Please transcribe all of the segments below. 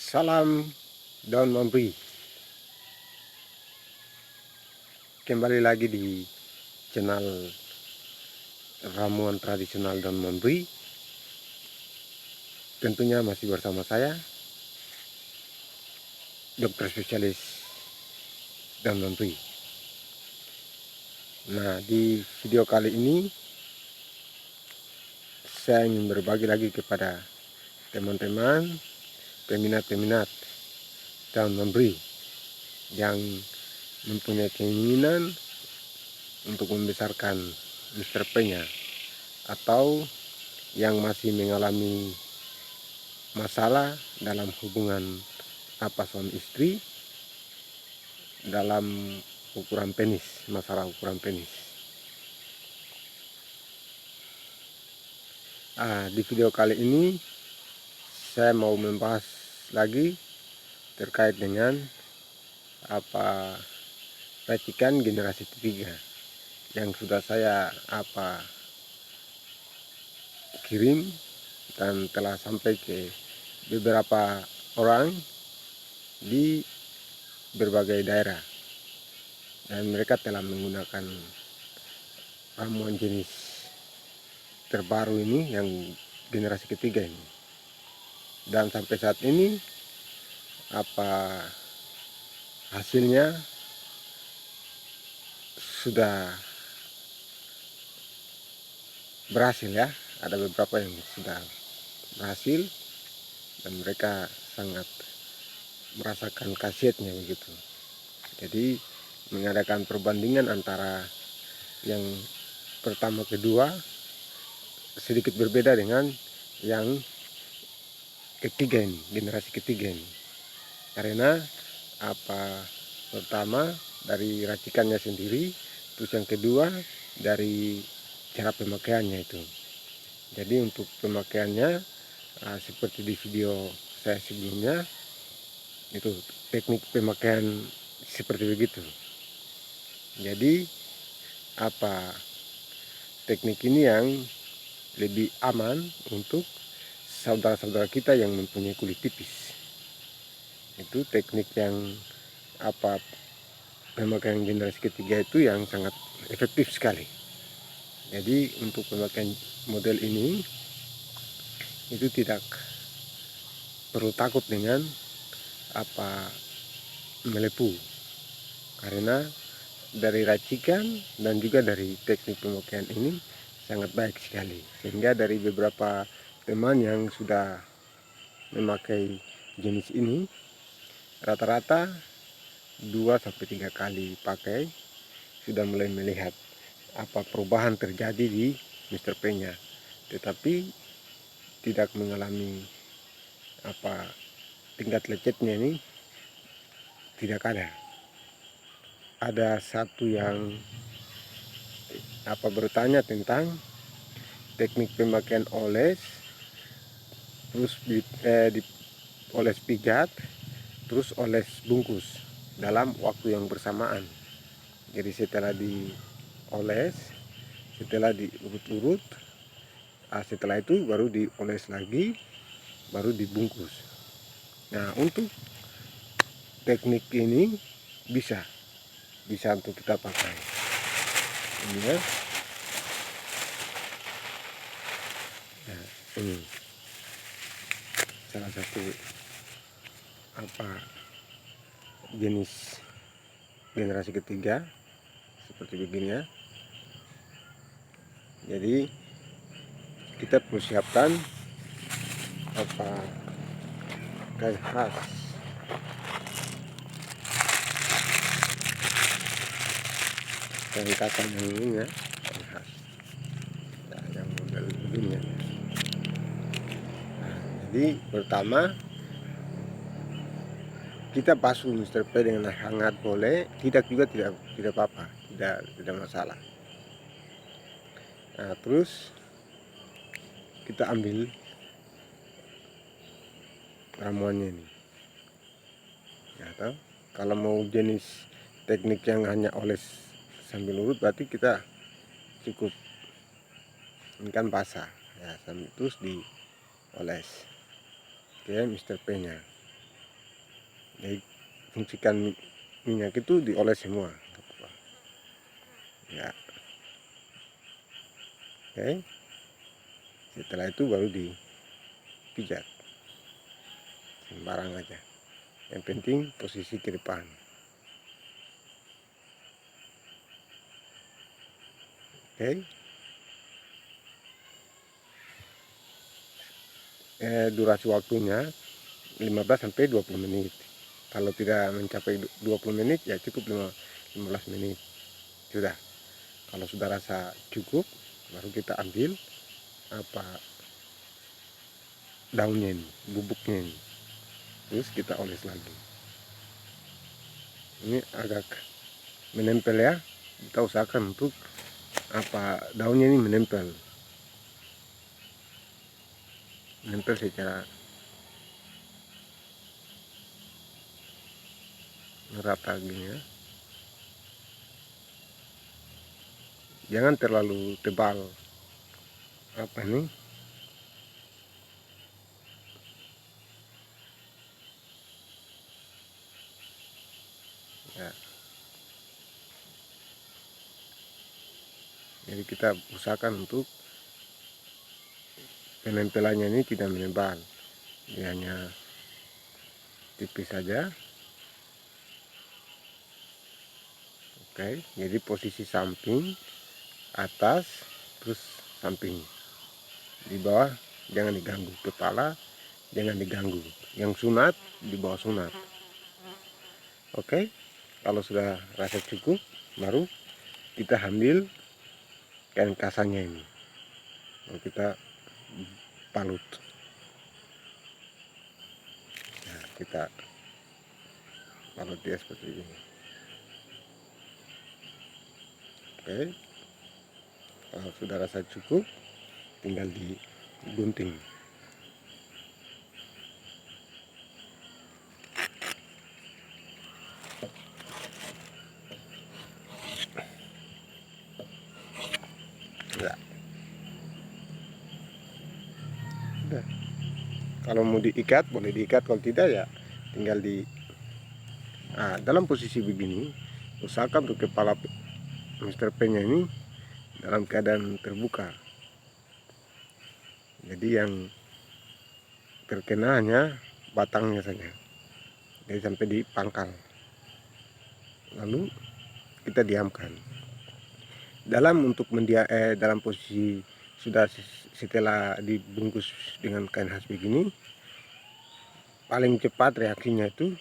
Salam daun memberi. Kembali lagi di channel ramuan tradisional daun memberi. Tentunya masih bersama saya, dokter spesialis daun memberi. Nah, di video kali ini saya ingin berbagi lagi kepada teman-teman peminat-peminat daun memberi yang mempunyai keinginan untuk membesarkan Mr. P-nya, atau yang masih mengalami masalah dalam hubungan apa suami istri dalam ukuran penis, masalah ukuran penis. Di video kali ini saya mau membahas lagi terkait dengan racikan generasi ketiga yang sudah saya kirim dan telah sampai ke beberapa orang di berbagai daerah, dan mereka telah menggunakan ramuan jenis terbaru ini yang generasi ketiga ini, dan sampai saat ini hasilnya sudah berhasil ya. Ada beberapa yang sudah berhasil dan mereka sangat merasakan khasiatnya begitu. Jadi mengadakan perbandingan antara yang pertama kedua sedikit berbeda dengan yang ketiga ini, generasi ketiga ini. Karena pertama dari racikannya sendiri, terus yang kedua dari cara pemakaiannya itu. Jadi untuk pemakaiannya seperti di video saya sebelumnya, itu teknik pemakaian seperti begitu. Jadi teknik ini yang lebih aman untuk saudara-saudara kita yang mempunyai kulit tipis. Itu teknik yang pemakaian generasi ketiga itu yang sangat efektif sekali. Jadi untuk pemakaian model ini itu tidak perlu takut dengan melepuh, karena dari racikan dan juga dari teknik pemakaian ini sangat baik sekali, sehingga dari beberapa teman yang sudah memakai jenis ini rata-rata 2-3 kali pakai sudah mulai melihat perubahan terjadi di Mr. P-nya, tetapi tidak mengalami tingkat lecetnya ini tidak ada. Ada satu yang bertanya tentang teknik pemakaian oles, terus oles pijat, terus oles bungkus dalam waktu yang bersamaan. Jadi setelah dioles, setelah diurut-urut, setelah itu baru dioles lagi, baru dibungkus. Nah, untuk teknik ini bisa untuk kita pakai ini ya. Nah, ini salah satu jenis generasi ketiga seperti begini ya. Jadi kita persiapkan kain khas, kain kacang yang ini ya, kain khas ya, yang model begini ya. Jadi pertama kita basuh Mr. P dengan hangat boleh, tidak juga tidak apa-apa, tidak masalah. Nah, terus kita ambil ramuannya ini ya, kalau mau jenis teknik yang hanya oles sambil urut, berarti kita cukup ini kan basah ya, sambil terus dioles ke Mr. P-nya. Jadi fungsikan minyak itu dioles semua. Ya, oke. Setelah itu baru dipijat sembarang aja. Yang penting posisi ke depan. Oke. Durasi waktunya 15 sampai 20 menit. Kalau tidak mencapai 20 menit ya cukup 15 menit. Sudah. Kalau sudah rasa cukup, baru kita ambil apa daunnya ini, bubuknya ini. Terus kita oles lagi. Ini agak menempel ya. Kita usahakan untuk apa daunnya ini menempel secara merata gini ya. Jangan terlalu tebal apa ini ya. Jadi kita usahakan untuk penempelannya ini tidak menebal, dia hanya tipis saja. Oke, jadi posisi samping, atas, terus samping. Di bawah jangan diganggu, kepala jangan diganggu. Yang sunat di bawah sunat. Oke, kalau sudah rasa cukup, baru kita ambil kain kasanya ini. Lalu kita balut. Nah, kita balut dia seperti ini. Oke, kalau sudah rasa cukup, tinggal digunting. Ya. Udah. Kalau mau diikat boleh diikat, kalau tidak ya tinggal dalam posisi begini usahakan untuk kepala Mr. P-nya ini dalam keadaan terbuka. Jadi yang terkena hanya batangnya saja, jadi sampai di pangkal. Lalu kita diamkan. Dalam posisi sudah setelah dibungkus dengan kain khas begini, paling cepat reaksinya itu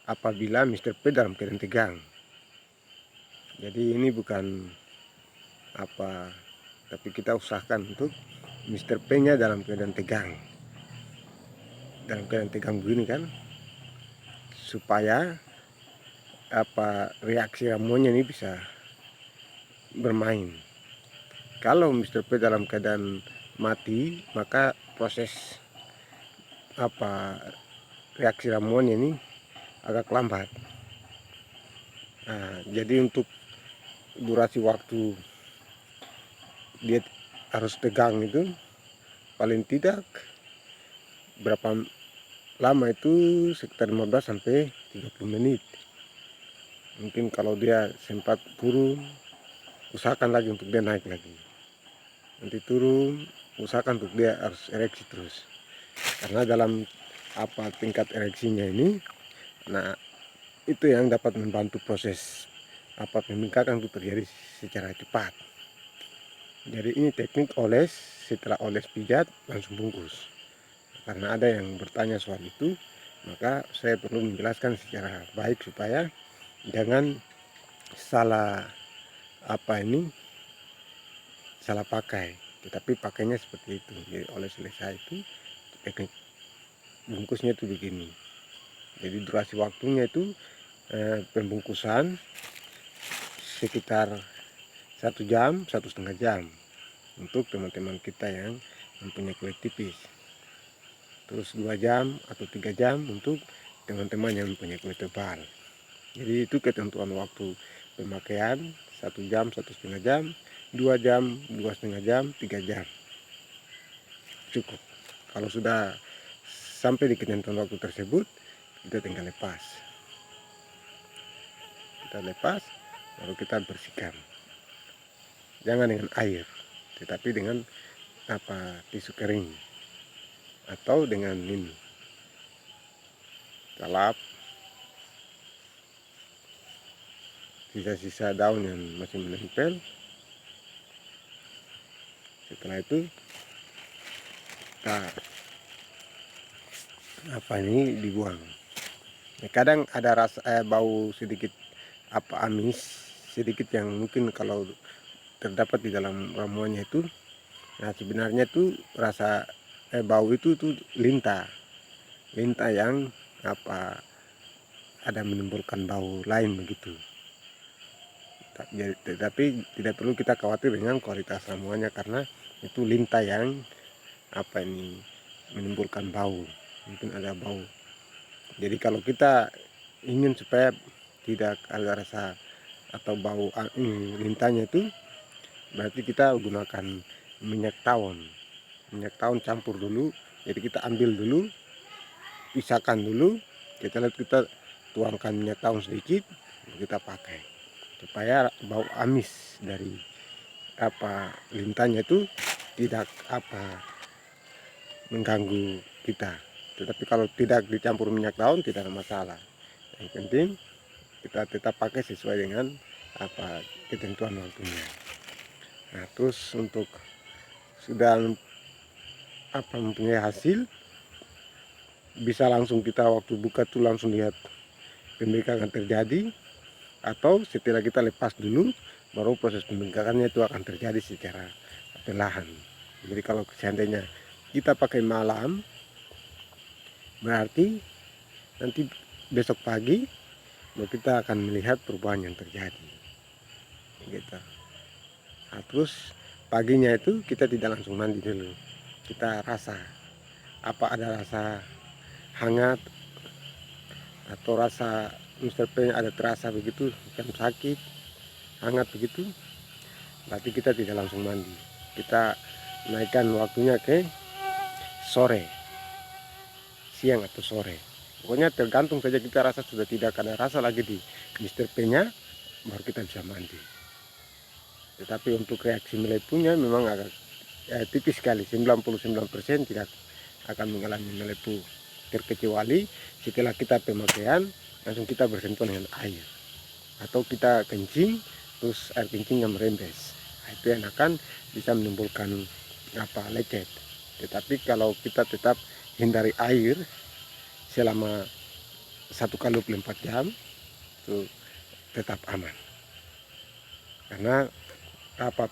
apabila Mr. P dalam keadaan tegang. Jadi ini bukan apa, tapi kita usahakan untuk Mr. P-nya dalam keadaan tegang. Dalam keadaan tegang begini kan, supaya apa reaksi ramuannya ini bisa bermain. Kalau Mr. P dalam keadaan mati, maka proses apa reaksi ramuannya ini agak lambat. Nah, jadi untuk durasi waktu dia harus tegang itu paling tidak berapa lama itu sekitar 15 sampai 30 menit. Mungkin kalau dia sempat turun, usahakan lagi untuk dia naik lagi. Nanti turun, usahakan untuk dia harus ereksi terus. Karena dalam apa tingkat ereksinya ini, nah itu yang dapat membantu proses apa pembengkakan itu terjadi secara cepat. Jadi ini teknik oles, setelah oles pijat langsung bungkus. Karena ada yang bertanya soal itu, maka saya perlu menjelaskan secara baik supaya jangan salah salah pakai. Tetapi pakainya seperti itu. Jadi oles selesai itu teknik bungkusnya itu begini. Jadi durasi waktunya itu pembungkusan sekitar 1 jam, 1,5 jam untuk teman-teman kita yang mempunyai kulit tipis. Terus 2 jam atau 3 jam untuk teman-teman yang mempunyai kulit tebal. Jadi itu ketentuan waktu pemakaian 1 jam, 1,5 jam, 2 jam, 2,5 jam, 3 jam. Cukup. Kalau sudah sampai di ketentuan waktu tersebut, kita tinggal lepas. Kita lepas, baru kita bersihkan. Jangan dengan air, tetapi dengan tisu kering atau dengan ini lap sisa-sisa daun yang masih menempel. Setelah itu kita ini dibuang. Kadang ada rasa bau sedikit amis sedikit yang mungkin kalau terdapat di dalam ramuannya itu. Nah, sebenarnya itu rasa bau itu tuh lintah yang ada menimbulkan bau lain begitu. Tapi tidak perlu kita khawatir dengan kualitas ramuannya, karena itu lintah yang menimbulkan bau, mungkin ada bau. Jadi kalau kita ingin supaya tidak ada rasa atau bau lintahnya itu, berarti kita gunakan minyak tawon campur dulu. Jadi kita ambil dulu, pisahkan dulu, kita tuangkan minyak tawon sedikit, kita pakai supaya bau amis dari lintahnya itu tidak mengganggu kita. Tetapi kalau tidak dicampur minyak tawon tidak ada masalah. Yang penting kita tetap pakai sesuai dengan ketentuan waktunya. Nah, terus untuk sudah mempunyai hasil, bisa langsung kita waktu buka tuh langsung lihat pembengkakan terjadi, atau setelah kita lepas dulu baru proses pembengkakannya itu akan terjadi secara perlahan. Jadi kalau seandainya kita pakai malam, berarti nanti besok pagi baru kita akan melihat perubahan yang terjadi gitu. Nah, terus paginya itu kita tidak langsung mandi dulu, kita rasa ada rasa hangat atau rasa Mr. P ada terasa begitu, kan sakit hangat begitu, berarti kita tidak langsung mandi. Kita naikkan waktunya ke sore, siang atau sore, pokoknya tergantung saja. Kita rasa sudah tidak ada rasa lagi di Mr. P nya, baru kita bisa mandi. Tetapi untuk reaksi melepuhnya memang agak tipis sekali, 99% tidak akan mengalami melepuh, terkecuali setelah kita pemakaian langsung kita bersentuhan dengan air, atau kita kencing terus air kencingnya merembes. Nah, itu yang akan bisa menimbulkan lecet. Tetapi kalau kita tetap hindari air selama 1x24 jam, itu tetap aman. Karena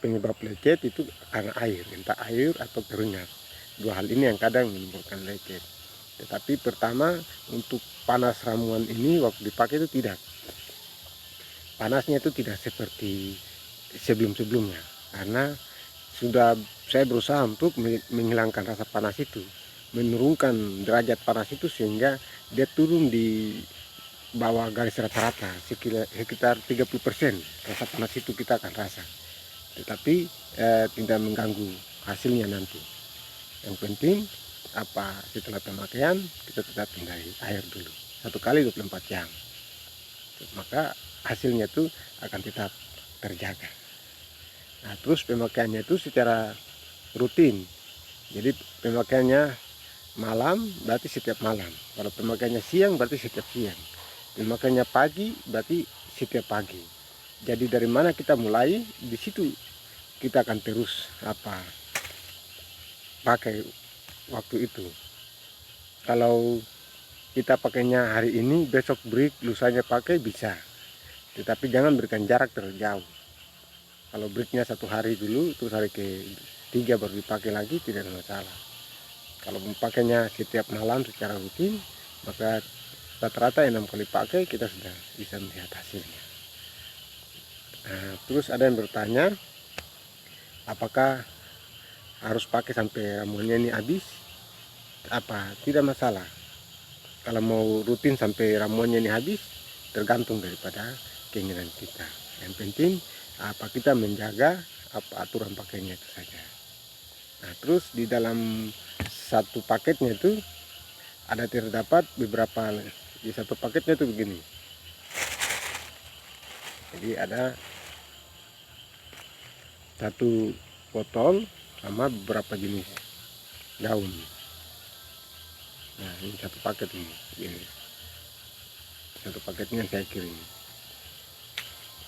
penyebab lecet itu karena air, entah air atau keringat. Dua hal ini yang kadang menimbulkan lecet. Tetapi pertama, untuk panas ramuan ini waktu dipakai itu tidak, panasnya itu tidak seperti sebelum-sebelumnya, karena sudah saya berusaha untuk menghilangkan rasa panas itu, menurunkan derajat panas itu sehingga dia turun di bawah garis rata-rata, sekitar 30% rasa panas itu kita akan rasa. Tetapi tidak mengganggu hasilnya nanti. Yang penting setelah pemakaian kita tetap hindari air dulu 1x24 jam, maka hasilnya itu akan tetap terjaga. Nah, terus pemakaiannya itu secara rutin. Jadi pemakaiannya malam berarti setiap malam, kalau pemakaiannya siang berarti setiap siang, pemakaiannya pagi berarti setiap pagi. Jadi dari mana kita mulai, di situ kita akan terus pakai waktu itu. Kalau kita pakainya hari ini, besok break, lusanya pakai bisa, tetapi jangan berikan jarak terlalu jauh. Kalau breaknya 1 hari dulu, terus hari ke-3 baru dipakai lagi, tidak ada masalah. Kalau memakainya setiap malam secara rutin, maka rata-rata 6 kali pakai kita sudah bisa melihat hasilnya. Nah, terus ada yang bertanya, apakah harus pakai sampai ramuannya ini habis? Tidak masalah. Kalau mau rutin sampai ramuannya ini habis, tergantung daripada keinginan kita. Yang penting kita menjaga aturan pakainya itu saja. Nah, terus di dalam satu paketnya itu ada terdapat beberapa Di satu paketnya itu begini. Jadi ada satu botol sama beberapa jenis daun. Nah, ini satu paket ini. Satu paketnya saya kirim.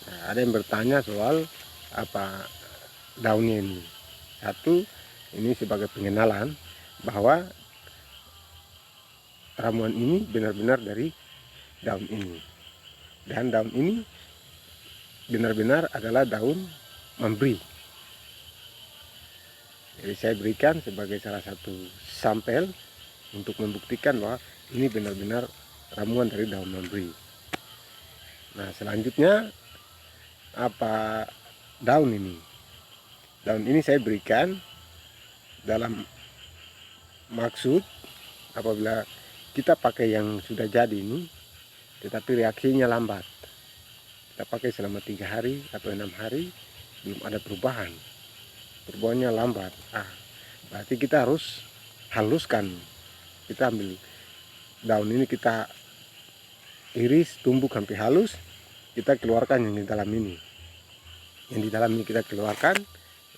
Nah, ada yang bertanya soal apa daunnya ini. Satu, ini sebagai pengenalan bahwa ramuan ini benar-benar dari daun ini. Dan daun ini benar-benar adalah daun memberi. Jadi saya berikan sebagai salah satu sampel untuk membuktikan bahwa ini benar-benar ramuan dari daun memberi. Nah, selanjutnya apa daun ini? Daun ini saya berikan dalam maksud apabila kita pakai yang sudah jadi ini, tetapi reaksinya lambat. Kita pakai selama 3 hari atau 6 hari belum ada perubahan. Perubahannya lambat. Berarti kita harus haluskan. Kita ambil daun ini, kita iris, tumbuk sampai halus, kita keluarkan yang di dalam ini. Yang di dalam ini kita keluarkan,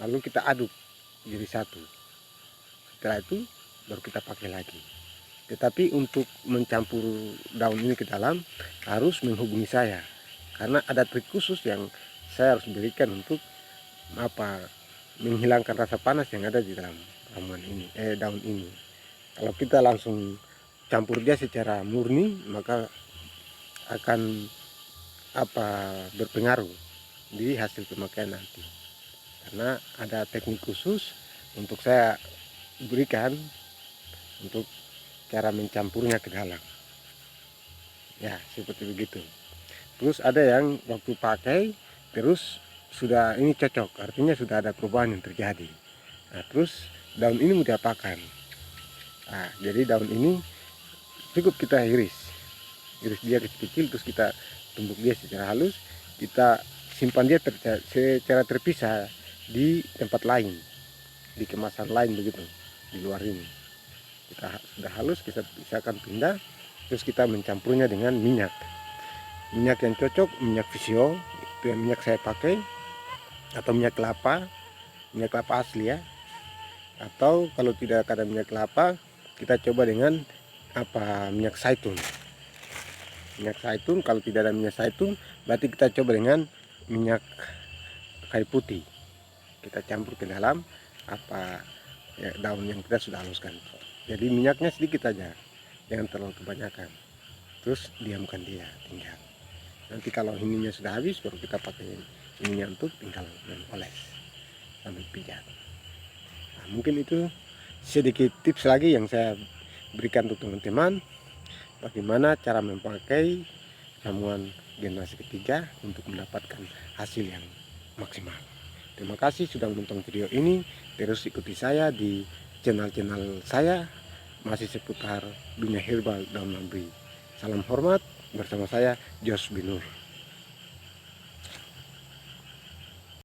lalu kita aduk jadi satu. Setelah itu baru kita pakai lagi. Tetapi untuk mencampur daun ini ke dalam harus menghubungi saya, karena ada trik khusus yang saya harus berikan untuk menghilangkan rasa panas yang ada di dalam ramuan ini, daun ini. Kalau kita langsung campur dia secara murni, maka akan berpengaruh di hasil pemakaian nanti. Karena ada teknik khusus untuk saya berikan untuk cara mencampurnya ke dalam. Ya, seperti begitu. Terus ada yang waktu pakai terus sudah ini cocok, artinya sudah ada perubahan yang terjadi. Nah, terus daun ini mau diapakan? Nah, jadi daun ini cukup kita iris dia kecil-kecil, terus kita tumbuk dia secara halus, kita simpan dia secara terpisah di tempat lain, di kemasan lain begitu, di luar ini. Kita sudah halus, kita pisahkan, pindah, terus kita mencampurnya dengan minyak yang cocok, minyak visio, itu yang minyak saya pakai, atau minyak kelapa asli ya. Atau kalau tidak ada minyak kelapa, kita coba dengan minyak zaitun. Kalau tidak ada minyak zaitun, berarti kita coba dengan minyak kayu putih. Kita campur ke dalam daun yang kita sudah haluskan. Jadi minyaknya sedikit aja, jangan terlalu kebanyakan. Terus diamkan dia, tinggal. Nanti kalau ininya sudah habis, baru kita pakai ininya untuk tinggal oles sambil pijat. Nah, mungkin itu sedikit tips lagi yang saya berikan untuk teman-teman, bagaimana cara memakai ramuan generasi ketiga untuk mendapatkan hasil yang maksimal. Terima kasih sudah menonton video ini. Terus ikuti saya di channel saya, masih seputar dunia herbal daun memberi. Salam hormat, bersama saya Jos Binur.